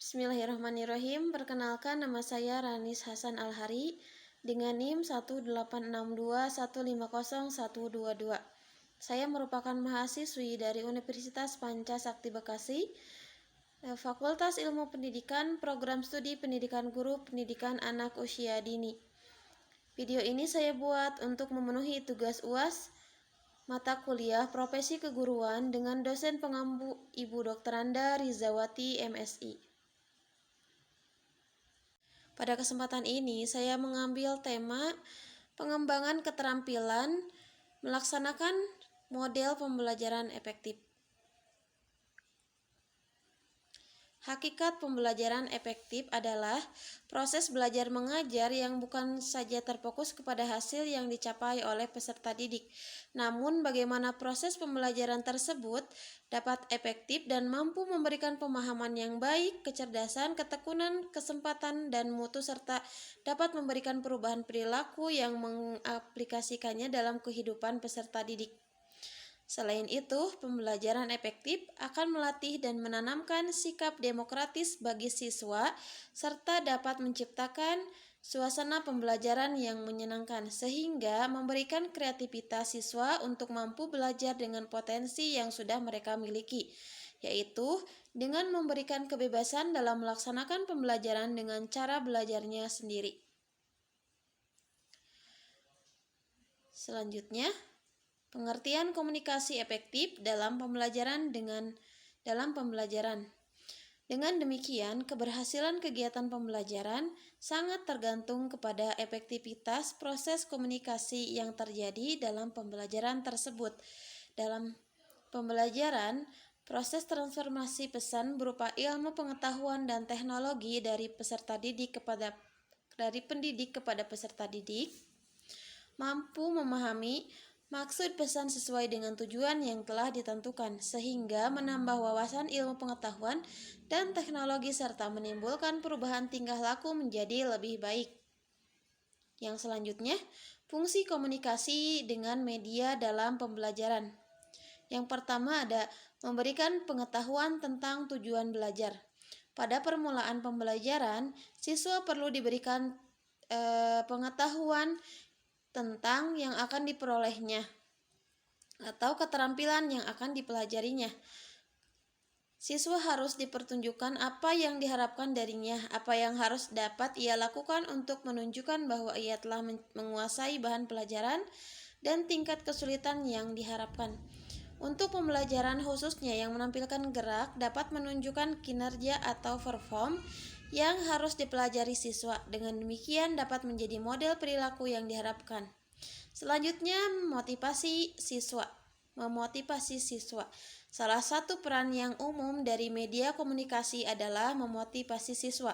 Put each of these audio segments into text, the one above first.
Bismillahirrahmanirrahim. Perkenalkan, nama saya Ranis Hasan Alhari dengan NIM 18621501122. Saya merupakan mahasiswi dari Universitas Pancasakti Bekasi, Fakultas Ilmu Pendidikan, Program Studi Pendidikan Guru Pendidikan Anak Usia Dini. Video ini saya buat untuk memenuhi tugas UAS mata kuliah Profesi Keguruan dengan dosen pengampu Ibu Dokteranda Rizawati MSI. Pada kesempatan ini, saya mengambil tema pengembangan keterampilan melaksanakan model pembelajaran efektif. Hakikat pembelajaran efektif adalah proses belajar mengajar yang bukan saja terfokus kepada hasil yang dicapai oleh peserta didik, namun bagaimana proses pembelajaran tersebut dapat efektif dan mampu memberikan pemahaman yang baik, kecerdasan, ketekunan, kesempatan, dan mutu, serta dapat memberikan perubahan perilaku yang mengaplikasikannya dalam kehidupan peserta didik. Selain itu, pembelajaran efektif akan melatih dan menanamkan sikap demokratis bagi siswa serta dapat menciptakan suasana pembelajaran yang menyenangkan sehingga memberikan kreativitas siswa untuk mampu belajar dengan potensi yang sudah mereka miliki, yaitu dengan memberikan kebebasan dalam melaksanakan pembelajaran dengan cara belajarnya sendiri. Selanjutnya, pengertian komunikasi efektif dalam pembelajaran. Dengan demikian, keberhasilan kegiatan pembelajaran sangat tergantung kepada efektivitas proses komunikasi yang terjadi dalam pembelajaran tersebut. Dalam pembelajaran, proses transformasi pesan berupa ilmu pengetahuan dan teknologi dari pendidik kepada peserta didik mampu memahami maksud pesan sesuai dengan tujuan yang telah ditentukan, sehingga menambah wawasan ilmu pengetahuan dan teknologi serta menimbulkan perubahan tingkah laku menjadi lebih baik. Yang selanjutnya, fungsi komunikasi dengan media dalam pembelajaran. Yang pertama ada memberikan pengetahuan tentang tujuan belajar. Pada permulaan pembelajaran, siswa perlu diberikan pengetahuan tentang yang akan diperolehnya atau keterampilan yang akan dipelajarinya. Siswa harus dipertunjukkan apa yang diharapkan darinya, apa yang harus dapat ia lakukan untuk menunjukkan bahwa ia telah menguasai bahan pelajaran dan tingkat kesulitan yang diharapkan. Untuk pembelajaran khususnya yang menampilkan gerak dapat menunjukkan kinerja atau perform yang harus dipelajari siswa. Dengan demikian dapat menjadi model perilaku yang diharapkan. Selanjutnya, memotivasi siswa. Salah satu peran yang umum dari media komunikasi adalah memotivasi siswa.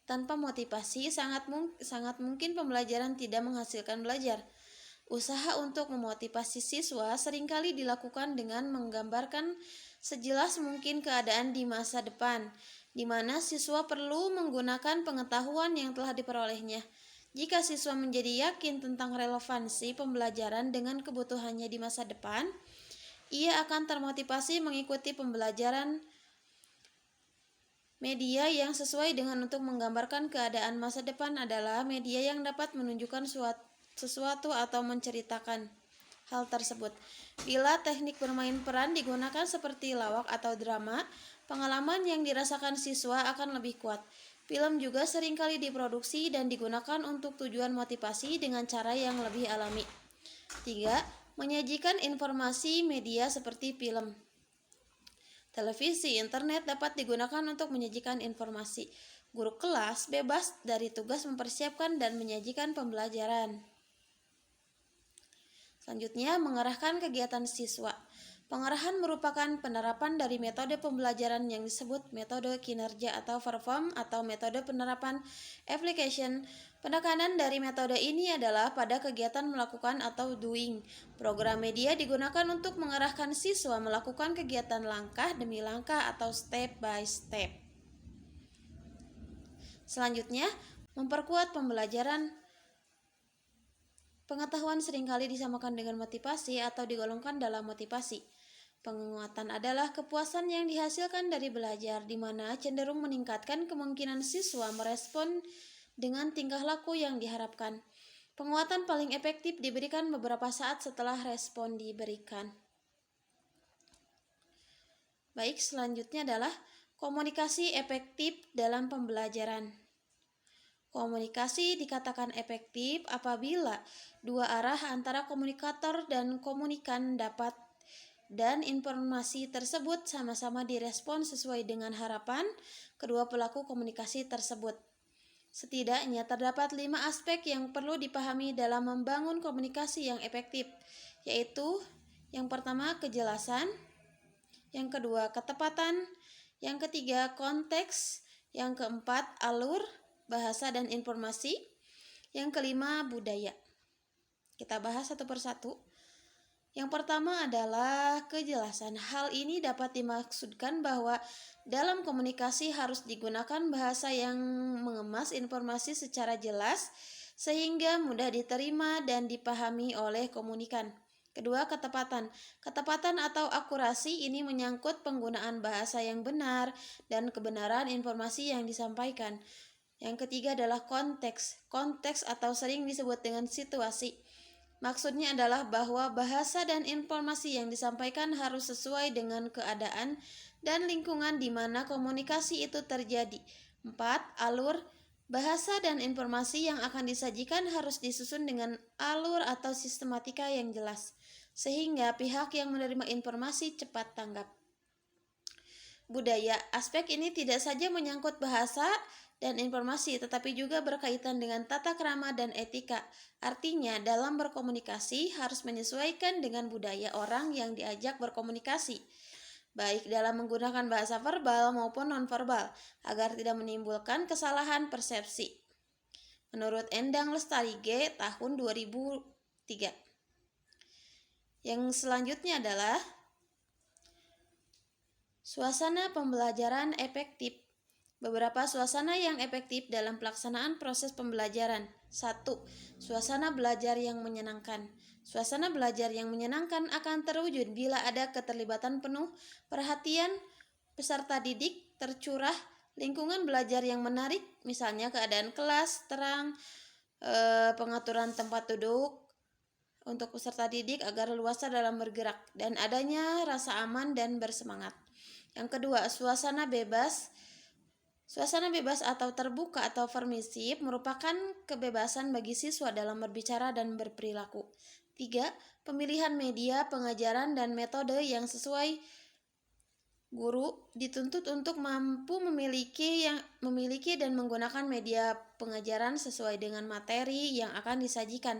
Tanpa motivasi, sangat mungkin pembelajaran tidak menghasilkan belajar. Usaha untuk memotivasi siswa seringkali dilakukan dengan menggambarkan sejelas mungkin keadaan di masa depan, di mana siswa perlu menggunakan pengetahuan yang telah diperolehnya. Jika siswa menjadi yakin tentang relevansi pembelajaran dengan kebutuhannya di masa depan, ia akan termotivasi mengikuti pembelajaran. Media yang sesuai dengan untuk menggambarkan keadaan masa depan adalah media yang dapat menunjukkan sesuatu atau menceritakan hal tersebut. Bila teknik bermain peran digunakan seperti lawak atau drama, pengalaman yang dirasakan siswa akan lebih kuat. Film juga seringkali diproduksi dan digunakan untuk tujuan motivasi dengan cara yang lebih alami. 3. Menyajikan informasi media seperti film. Televisi, internet dapat digunakan untuk menyajikan informasi. Guru kelas bebas dari tugas mempersiapkan dan menyajikan pembelajaran. Selanjutnya, mengarahkan kegiatan siswa. Pengarahan merupakan penerapan dari metode pembelajaran yang disebut metode kinerja atau perform atau metode penerapan application. Penekanan dari metode ini adalah pada kegiatan melakukan atau doing. Program media digunakan untuk mengarahkan siswa melakukan kegiatan langkah demi langkah atau step by step. Selanjutnya, memperkuat pembelajaran. Pengetahuan seringkali disamakan dengan motivasi atau digolongkan dalam motivasi. Penguatan adalah kepuasan yang dihasilkan dari belajar, di mana cenderung meningkatkan kemungkinan siswa merespon dengan tingkah laku yang diharapkan. Penguatan paling efektif diberikan beberapa saat setelah respon diberikan. Baik, selanjutnya adalah komunikasi efektif dalam pembelajaran. Komunikasi dikatakan efektif apabila dua arah antara komunikator dan komunikan dapat dan informasi tersebut sama-sama direspon sesuai dengan harapan kedua pelaku komunikasi tersebut. Setidaknya terdapat 5 aspek yang perlu dipahami dalam membangun komunikasi yang efektif, yaitu yang pertama kejelasan, yang kedua ketepatan, yang ketiga konteks, yang keempat alur, bahasa dan informasi, yang kelima budaya. Kita bahas satu persatu. Yang pertama adalah kejelasan. Hal ini dapat dimaksudkan bahwa dalam komunikasi harus digunakan bahasa yang mengemas informasi secara jelas sehingga mudah diterima dan dipahami oleh komunikan. Kedua, ketepatan. Ketepatan atau akurasi ini menyangkut penggunaan bahasa yang benar dan kebenaran informasi yang disampaikan. Yang ketiga adalah konteks. Konteks atau sering disebut dengan situasi. Maksudnya adalah bahwa bahasa dan informasi yang disampaikan harus sesuai dengan keadaan dan lingkungan di mana komunikasi itu terjadi. 4. Alur. Bahasa dan informasi yang akan disajikan harus disusun dengan alur atau sistematika yang jelas, sehingga pihak yang menerima informasi cepat tanggap. Budaya. Aspek ini tidak saja menyangkut bahasa dan informasi, tetapi juga berkaitan dengan tata krama dan etika. Artinya, dalam berkomunikasi harus menyesuaikan dengan budaya orang yang diajak berkomunikasi, baik dalam menggunakan bahasa verbal maupun nonverbal, agar tidak menimbulkan kesalahan persepsi. Menurut Endang Lestari G. tahun 2003. Yang selanjutnya adalah suasana pembelajaran efektif. Beberapa suasana yang efektif dalam pelaksanaan proses pembelajaran. 1. Suasana belajar yang menyenangkan. Suasana belajar yang menyenangkan akan terwujud bila ada keterlibatan penuh, perhatian peserta didik tercurah, lingkungan belajar yang menarik, misalnya keadaan kelas terang, pengaturan tempat duduk untuk peserta didik agar leluasa dalam bergerak, dan adanya rasa aman dan bersemangat. Yang kedua, suasana bebas. Suasana bebas atau terbuka atau permisif merupakan kebebasan bagi siswa dalam berbicara dan berperilaku. 3. Pemilihan media, pengajaran, dan metode yang sesuai. Guru dituntut untuk mampu memiliki dan menggunakan media pengajaran sesuai dengan materi yang akan disajikan.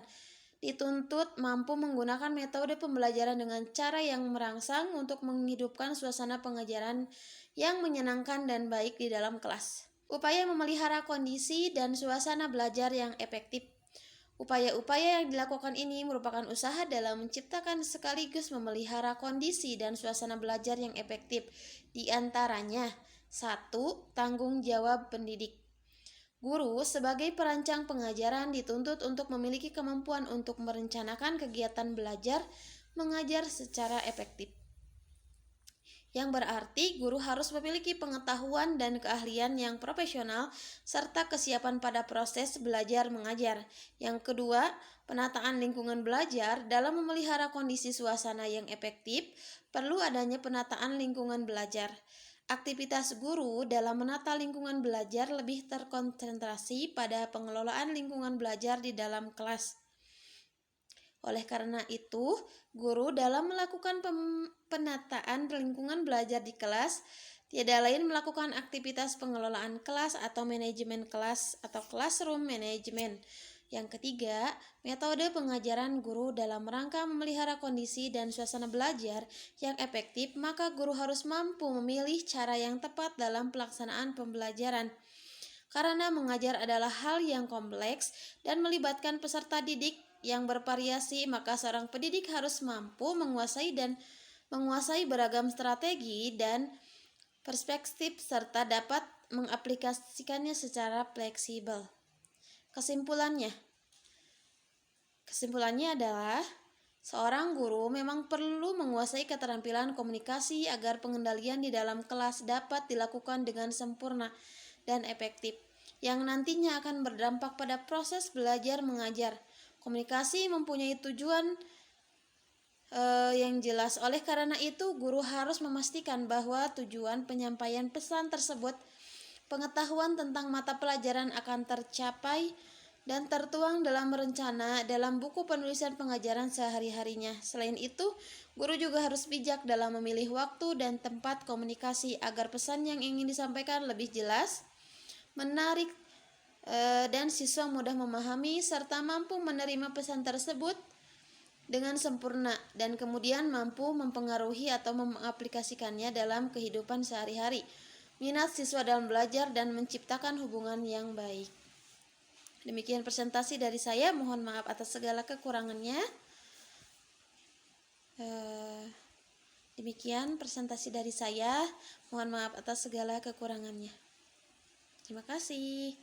Dituntut mampu menggunakan metode pembelajaran dengan cara yang merangsang untuk menghidupkan suasana pengajaran yang menyenangkan dan baik di dalam kelas. Upaya memelihara kondisi dan suasana belajar yang efektif. Upaya-upaya yang dilakukan ini merupakan usaha dalam menciptakan sekaligus memelihara kondisi dan suasana belajar yang efektif. Di antaranya, 1. Tanggung jawab pendidik. Guru sebagai perancang pengajaran dituntut untuk memiliki kemampuan untuk merencanakan kegiatan belajar mengajar secara efektif. Yang berarti guru harus memiliki pengetahuan dan keahlian yang profesional serta kesiapan pada proses belajar mengajar. Yang kedua, penataan lingkungan belajar. Dalam memelihara kondisi suasana yang efektif, perlu adanya penataan lingkungan belajar. Aktivitas guru dalam menata lingkungan belajar lebih terkonsentrasi pada pengelolaan lingkungan belajar di dalam kelas. Oleh karena itu, guru dalam melakukan penataan lingkungan belajar di kelas tiada lain melakukan aktivitas pengelolaan kelas atau manajemen kelas atau classroom management. Yang ketiga, metode pengajaran guru dalam rangka memelihara kondisi dan suasana belajar yang efektif, maka guru harus mampu memilih cara yang tepat dalam pelaksanaan pembelajaran. Karena mengajar adalah hal yang kompleks dan melibatkan peserta didik yang bervariasi, maka seorang pendidik harus mampu menguasai beragam strategi dan perspektif serta dapat mengaplikasikannya secara fleksibel. Kesimpulannya adalah Seorang guru memang perlu menguasai keterampilan komunikasi agar pengendalian di dalam kelas dapat dilakukan dengan sempurna dan efektif, yang nantinya akan berdampak pada proses belajar mengajar. Komunikasi mempunyai tujuan yang jelas. Oleh karena itu, guru harus memastikan bahwa tujuan penyampaian pesan tersebut, pengetahuan tentang mata pelajaran akan tercapai dan tertuang dalam rencana dalam buku penulisan pengajaran sehari-harinya. Selain itu, guru juga harus bijak dalam memilih waktu dan tempat komunikasi agar pesan yang ingin disampaikan lebih jelas, menarik, dan siswa mudah memahami serta mampu menerima pesan tersebut dengan sempurna dan kemudian mampu mempengaruhi atau mengaplikasikannya dalam kehidupan sehari-hari. Minat siswa dalam belajar dan menciptakan hubungan yang baik. Demikian presentasi dari saya, mohon maaf atas segala kekurangannya. Demikian presentasi dari saya, mohon maaf atas segala kekurangannya. Terima kasih.